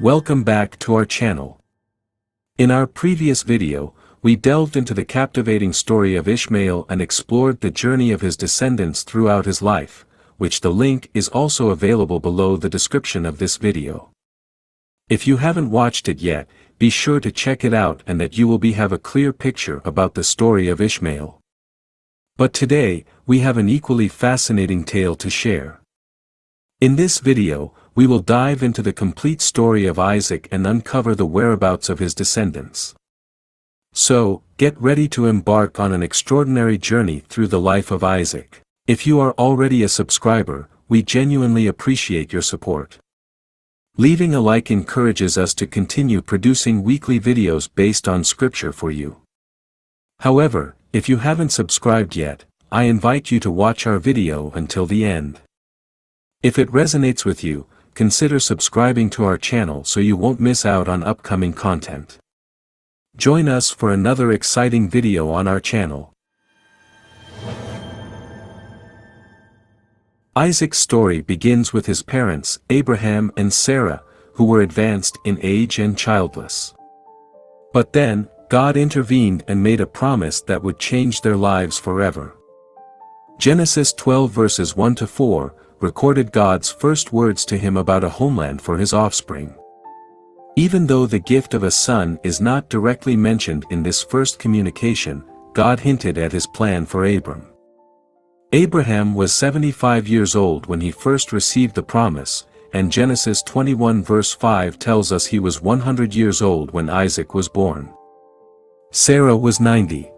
Welcome back to our channel. In our previous video, we delved into the captivating story of Ishmael and explored the journey of his descendants throughout his life, which the link is also available below the description of this video. If you haven't watched it yet, be sure to check it out and that you will have a clear picture about the story of Ishmael. But today, we have an equally fascinating tale to share. In this video, we will dive into the complete story of Isaac and uncover the whereabouts of his descendants. So, get ready to embark on an extraordinary journey through the life of Isaac. If you are already a subscriber, we genuinely appreciate your support. Leaving a like encourages us to continue producing weekly videos based on scripture for you. However, if you haven't subscribed yet, I invite you to watch our video until the end. If it resonates with you, consider subscribing to our channel so you won't miss out on upcoming content. Join us for another exciting video on our channel. Isaac's story begins with his parents, Abraham and Sarah, who were advanced in age and childless. But then, God intervened and made a promise that would change their lives forever. Genesis 12 verses 1-4 recorded God's first words to him about a homeland for his offspring. Even though the gift of a son is not directly mentioned in this first communication, God hinted at his plan for Abram. Abraham was 75 years old when he first received the promise, and Genesis 21 verse 5 tells us he was 100 years old when Isaac was born. Sarah was 90.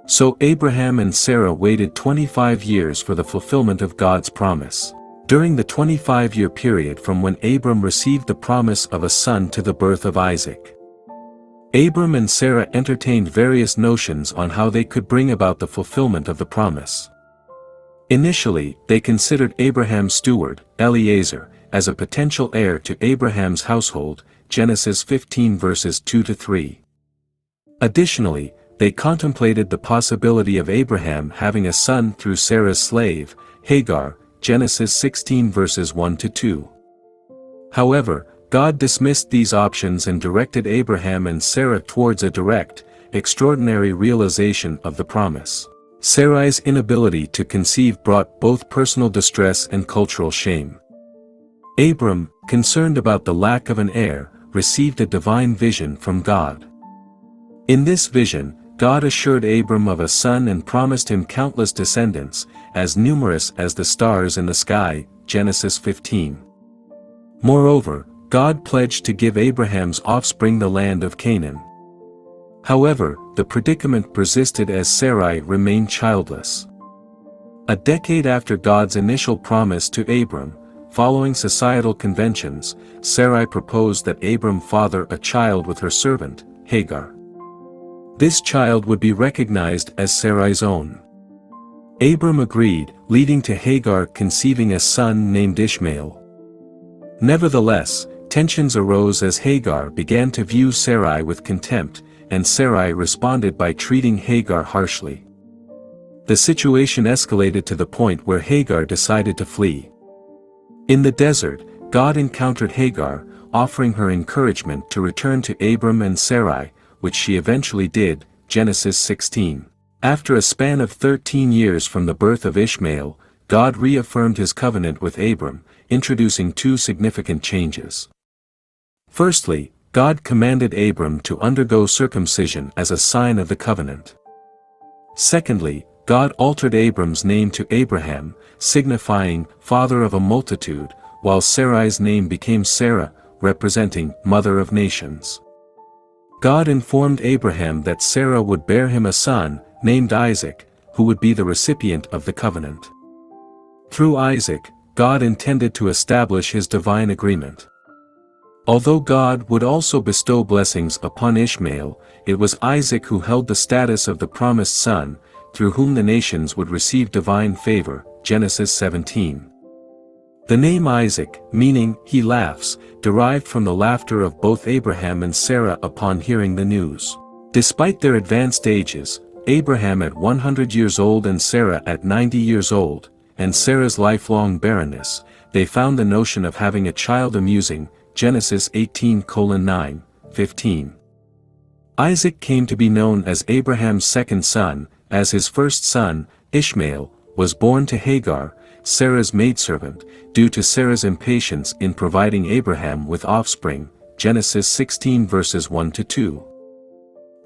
So Abraham and Sarah waited 25 years for the fulfillment of God's promise. During the 25-year period from when Abram received the promise of a son to the birth of Isaac, Abram and Sarah entertained various notions on how they could bring about the fulfillment of the promise. Initially, they considered Abraham's steward, Eliezer, as a potential heir to Abraham's household, Genesis 15 verses 2-3. Additionally, they contemplated the possibility of Abraham having a son through Sarah's slave, Hagar, Genesis 16 verses 1-2. However, God dismissed these options and directed Abraham and Sarah towards a direct, extraordinary realization of the promise. Sarai's inability to conceive brought both personal distress and cultural shame. Abram, concerned about the lack of an heir, received a divine vision from God. In this vision, God assured Abram of a son and promised him countless descendants, as numerous as the stars in the sky, Genesis 15. Moreover, God pledged to give Abraham's offspring the land of Canaan. However, the predicament persisted as Sarai remained childless. A decade after God's initial promise to Abram, following societal conventions, Sarai proposed that Abram father a child with her servant, Hagar. This child would be recognized as Sarai's own. Abram agreed, leading to Hagar conceiving a son named Ishmael. Nevertheless, tensions arose as Hagar began to view Sarai with contempt, and Sarai responded by treating Hagar harshly. The situation escalated to the point where Hagar decided to flee. In the desert, God encountered Hagar, offering her encouragement to return to Abram and Sarai, which she eventually did, Genesis 16. After a span of 13 years from the birth of Ishmael, God reaffirmed his covenant with Abram, introducing two significant changes. Firstly, God commanded Abram to undergo circumcision as a sign of the covenant. Secondly, God altered Abram's name to Abraham, signifying father of a multitude, while Sarai's name became Sarah, representing mother of nations. God informed Abraham that Sarah would bear him a son, named Isaac, who would be the recipient of the covenant. Through Isaac, God intended to establish his divine agreement. Although God would also bestow blessings upon Ishmael, it was Isaac who held the status of the promised son, through whom the nations would receive divine favor, Genesis 17. The name Isaac, meaning, he laughs, derived from the laughter of both Abraham and Sarah upon hearing the news. Despite their advanced ages, Abraham at 100 years old and Sarah at 90 years old, and Sarah's lifelong barrenness, they found the notion of having a child amusing, Genesis 18:9, 15. Isaac came to be known as Abraham's second son, as his first son, Ishmael, was born to Hagar, Sarah's maidservant, due to Sarah's impatience in providing Abraham with offspring, Genesis 16 verses 1-2.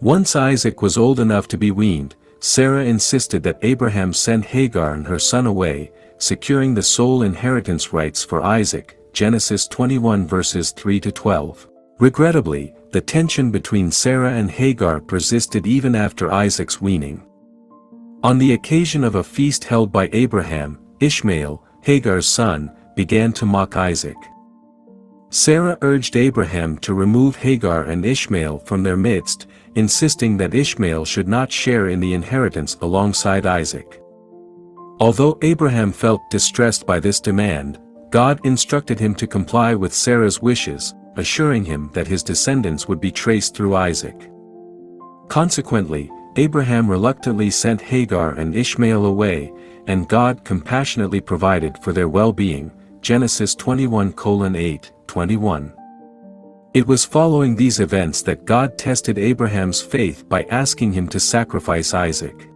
Once Isaac was old enough to be weaned, Sarah insisted that Abraham send Hagar and her son away, securing the sole inheritance rights for Isaac, Genesis 21 verses 3-12. Regrettably, the tension between Sarah and Hagar persisted even after Isaac's weaning. On the occasion of a feast held by Abraham, Ishmael, Hagar's son, began to mock Isaac. Sarah urged Abraham to remove Hagar and Ishmael from their midst, insisting that Ishmael should not share in the inheritance alongside Isaac. Although Abraham felt distressed by this demand, God instructed him to comply with Sarah's wishes, assuring him that his descendants would be traced through Isaac. Consequently, Abraham reluctantly sent Hagar and Ishmael away, and God compassionately provided for their well-being, Genesis 21:8, 21. It was following these events that God tested Abraham's faith by asking him to sacrifice Isaac.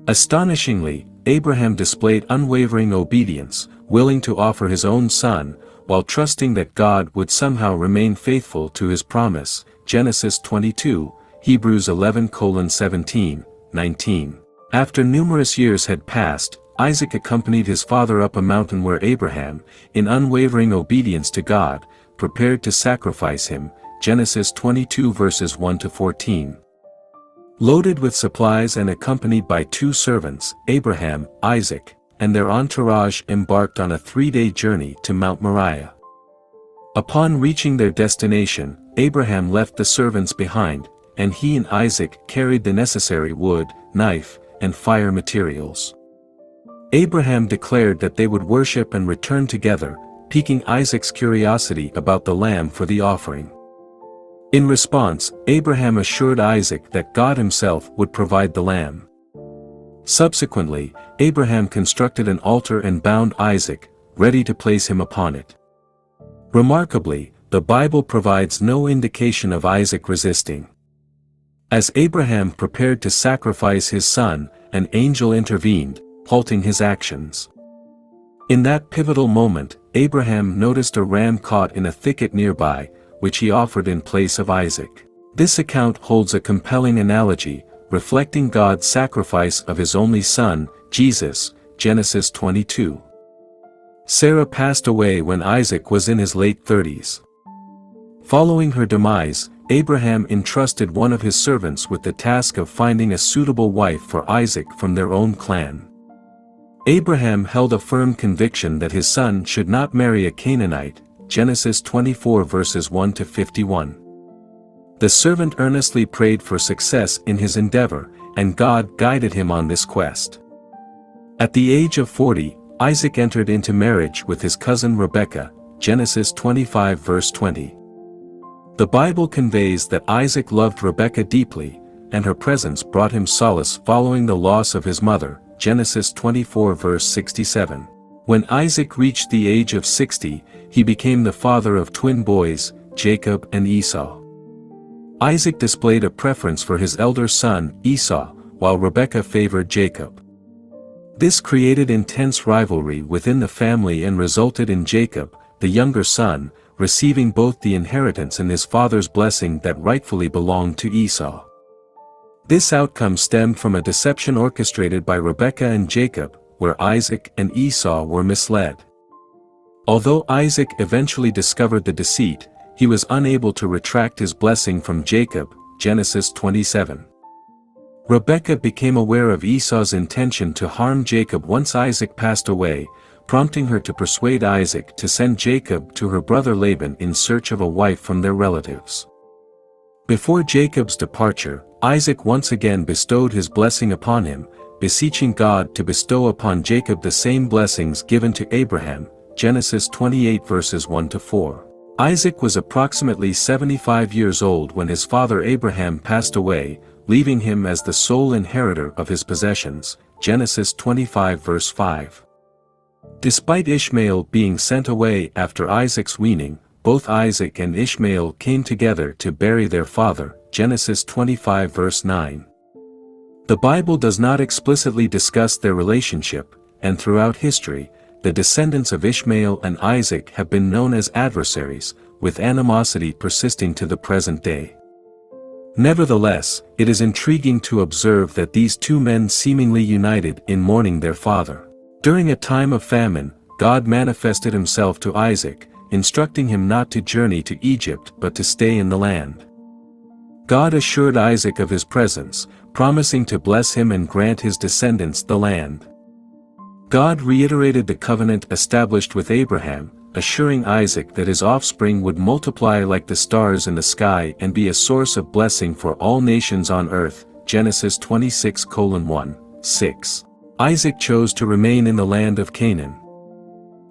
Astonishingly, Abraham displayed unwavering obedience, willing to offer his own son, while trusting that God would somehow remain faithful to his promise, Genesis 22, Hebrews 11:17, 19. After numerous years had passed, Isaac accompanied his father up a mountain where Abraham, in unwavering obedience to God, prepared to sacrifice him, Genesis 22 verses 1-14. Loaded with supplies and accompanied by two servants, Abraham, Isaac, and their entourage embarked on a 3-day journey to Mount Moriah. Upon reaching their destination, Abraham left the servants behind, and he and Isaac carried the necessary wood, knife, and fire materials. Abraham declared that they would worship and return together, piquing Isaac's curiosity about the lamb for the offering. In response, Abraham assured Isaac that God himself would provide the lamb. Subsequently, Abraham constructed an altar and bound Isaac, ready to place him upon it. Remarkably, the Bible provides no indication of Isaac resisting. As Abraham prepared to sacrifice his son, an angel intervened, halting his actions. In that pivotal moment, Abraham noticed a ram caught in a thicket nearby, which he offered in place of Isaac. This account holds a compelling analogy, reflecting God's sacrifice of his only son, Jesus, Genesis 22. Sarah passed away when Isaac was in his late 30s. Following her demise, Abraham entrusted one of his servants with the task of finding a suitable wife for Isaac from their own clan. Abraham held a firm conviction that his son should not marry a Canaanite, Genesis 24 verses 1-51. The servant earnestly prayed for success in his endeavor, and God guided him on this quest. At the age of 40, Isaac entered into marriage with his cousin Rebekah, Genesis 25 verse 20. The Bible conveys that Isaac loved Rebekah deeply, and her presence brought him solace following the loss of his mother, Genesis 24 verse 67. When Isaac reached the age of 60, he became the father of twin boys, Jacob and Esau. Isaac displayed a preference for his elder son, Esau, while Rebekah favored Jacob. This created intense rivalry within the family and resulted in Jacob, the younger son, receiving both the inheritance and his father's blessing that rightfully belonged to Esau. This outcome stemmed from a deception orchestrated by Rebekah and Jacob, where Isaac and Esau were misled. Although Isaac eventually discovered the deceit, he was unable to retract his blessing from Jacob, Genesis 27. Rebekah became aware of Esau's intention to harm Jacob once Isaac passed away, prompting her to persuade Isaac to send Jacob to her brother Laban in search of a wife from their relatives. Before Jacob's departure, Isaac once again bestowed his blessing upon him, beseeching God to bestow upon Jacob the same blessings given to Abraham, Genesis 28 verses 1-4. Isaac was approximately 75 years old when his father Abraham passed away, leaving him as the sole inheritor of his possessions, Genesis 25 verse 5. Despite Ishmael being sent away after Isaac's weaning, both Isaac and Ishmael came together to bury their father, Genesis 25 verse 9. The Bible does not explicitly discuss their relationship, and throughout history, the descendants of Ishmael and Isaac have been known as adversaries, with animosity persisting to the present day. Nevertheless, it is intriguing to observe that these two men seemingly united in mourning their father. During a time of famine, God manifested himself to Isaac, instructing him not to journey to Egypt but to stay in the land. God assured Isaac of his presence, promising to bless him and grant his descendants the land. God reiterated the covenant established with Abraham, assuring Isaac that his offspring would multiply like the stars in the sky and be a source of blessing for all nations on earth, Genesis 26:1-6. Isaac chose to remain in the land of Canaan.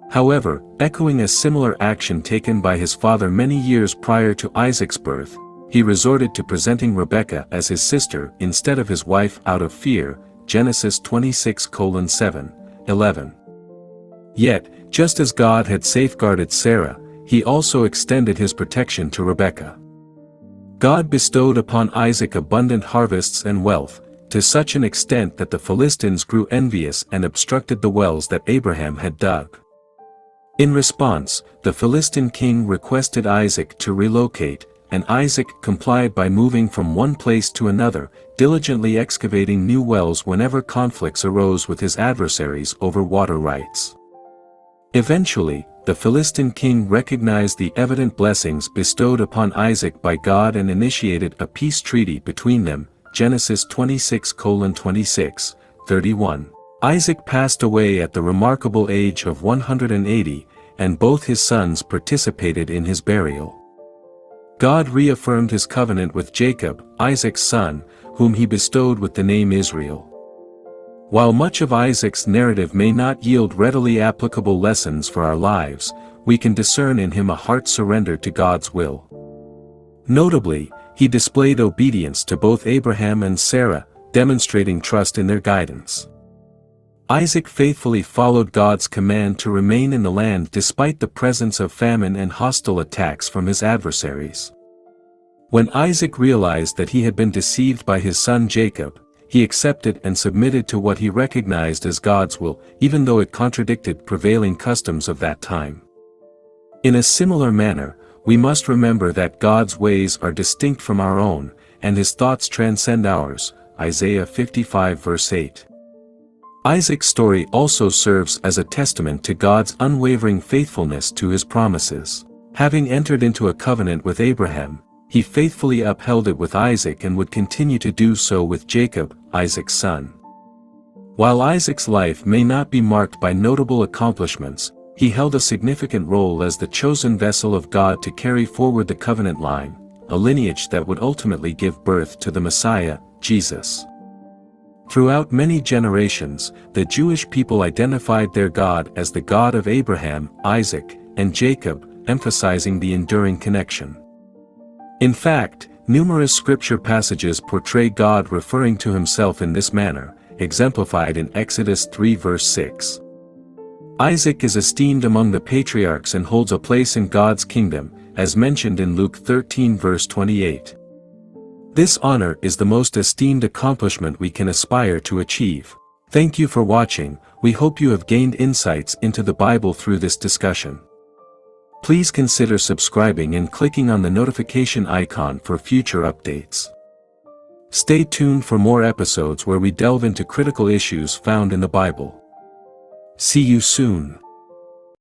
However, echoing a similar action taken by his father many years prior to Isaac's birth, he resorted to presenting Rebekah as his sister instead of his wife out of fear, Genesis 26:7-11. Yet, just as God had safeguarded Sarah, he also extended his protection to Rebekah. God bestowed upon Isaac abundant harvests and wealth, to such an extent that the Philistines grew envious and obstructed the wells that Abraham had dug. In response, the Philistine king requested Isaac to relocate, and Isaac complied by moving from one place to another, diligently excavating new wells whenever conflicts arose with his adversaries over water rights. Eventually, the Philistine king recognized the evident blessings bestowed upon Isaac by God and initiated a peace treaty between them, Genesis 26:26-31. Isaac passed away at the remarkable age of 180, and both his sons participated in his burial. God reaffirmed his covenant with Jacob, Isaac's son, whom he bestowed with the name Israel. While much of Isaac's narrative may not yield readily applicable lessons for our lives, we can discern in him a heart surrendered to God's will. Notably, he displayed obedience to both Abraham and Sarah, demonstrating trust in their guidance. Isaac faithfully followed God's command to remain in the land despite the presence of famine and hostile attacks from his adversaries. When Isaac realized that he had been deceived by his son Jacob, he accepted and submitted to what he recognized as God's will, even though it contradicted prevailing customs of that time. In a similar manner, we must remember that God's ways are distinct from our own, and his thoughts transcend ours, Isaiah 55 verse 8. Isaac's story also serves as a testament to God's unwavering faithfulness to his promises. Having entered into a covenant with Abraham, he faithfully upheld it with Isaac and would continue to do so with Jacob, Isaac's son. While Isaac's life may not be marked by notable accomplishments, he held a significant role as the chosen vessel of God to carry forward the covenant line, a lineage that would ultimately give birth to the Messiah, Jesus. Throughout many generations, the Jewish people identified their God as the God of Abraham, Isaac, and Jacob, emphasizing the enduring connection. In fact, numerous scripture passages portray God referring to himself in this manner, exemplified in Exodus 3 verse 6. Isaac is esteemed among the patriarchs and holds a place in God's kingdom, as mentioned in Luke 13 verse 28. This honor is the most esteemed accomplishment we can aspire to achieve. Thank you for watching. We hope you have gained insights into the Bible through this discussion. Please consider subscribing and clicking on the notification icon for future updates. Stay tuned for more episodes where we delve into critical issues found in the Bible. See you soon.